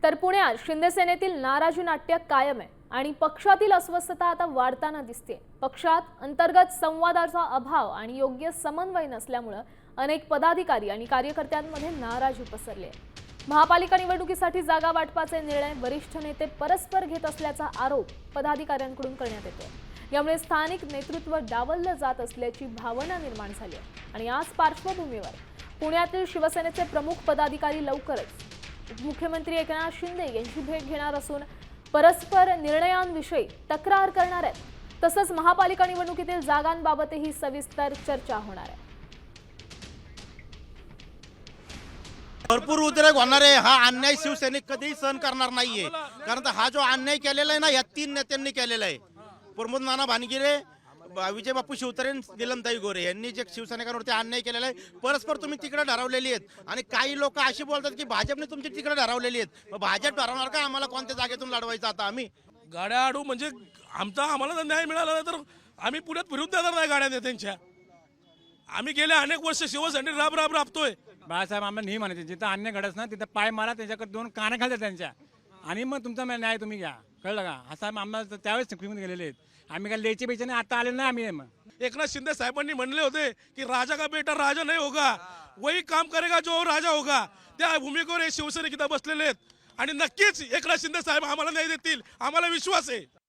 तर पुण्यात शिंदेसेनेतील नाराजी नाट्य कायम आहे आणि पक्षातील अस्वस्थता आता वाढताना दिसते। पक्षात अंतर्गत संवादाचा अभाव आणि योग्य समन्वय नसल्यामुळे अनेक पदाधिकारी आणि कार्यकर्त्यांमध्ये नाराजी पसरली आहे। महापालिका निवडणुकीसाठी जागा वाटपाचे निर्णय वरिष्ठ नेते परस्पर घेत असल्याचा आरोप पदाधिकाऱ्यांकडून करण्यात येतो। यामुळे स्थानिक नेतृत्व डावललं जात असल्याची भावना निर्माण झाली आहे आणि याच पार्श्वभूमीवर पुण्यातील शिवसेनेचे प्रमुख पदाधिकारी लवकरच मुख्यमंत्री एकनाथ शिंदे यांची भेट घेणार असून परस्पर निर्णयांविषयी तक्रार करणार आहेत। तसंच महापालिका निवडणुकीतील जागांबाबतही सविस्तर चर्चा होणार आहे। भरपूर उद्रेक होणार आहे। हा अन्याय शिवसैनिक कधीही सहन करणार नाहीये, कारण हा जो अन्याय केलेला आहे ना, या तीन नेत्यांनी केलेला आहे। प्रमोद नाना भानगिरे, विजय बापू शिवतरे, नीलमताई गोरे यांनी जे शिवसैनिकांवरती अन्याय केलेला आहे, परस्पर तुम्ही तिकडे ठरवलेली आहेत आणि काही लोक अशी बोलतात की भाजपने तुमची तिकडे ठरवलेली आहेत। भाजप ठरवणार का आम्हाला कोणत्या जागेतून लढवायचं? आता आम्ही गाड्या आडू म्हणजे आम्हाला जर न्याय मिळाला नाही तर आम्ही पुण्यात फिरून देणार नाही गाड्या नेत्यांच्या। आम्ही गेले अनेक वर्ष शिवसेनेसाठी राबतोय। बाळासाहेब आम्हाला नाही म्हणायचे, जिथं अन्य घडत ना तिथं पाय मारा, त्यांच्याकडे दोन काने घालतात त्यांच्या आणि मग तुमचा न्याय तुम्ही घ्या, कळलं का? हा साहेब आम्हाला त्यावेळेस शिकवून गेलेले आहेत। आम्ही काय लेचे बेचे नाही, आता आले नाही आम्ही। मग एकनाथ शिंदे साहेबांनी म्हणले होते की राजा का बेटा राजा नहीं होगा, वही काम करेगा जो राजा होगा। त्या भूमिकेवर हे शिवसैनिक इथं बसलेले आहेत आणि नक्कीच एकनाथ शिंदे साहेब आम्हाला न्याय देतील, आम्हाला विश्वास आहे।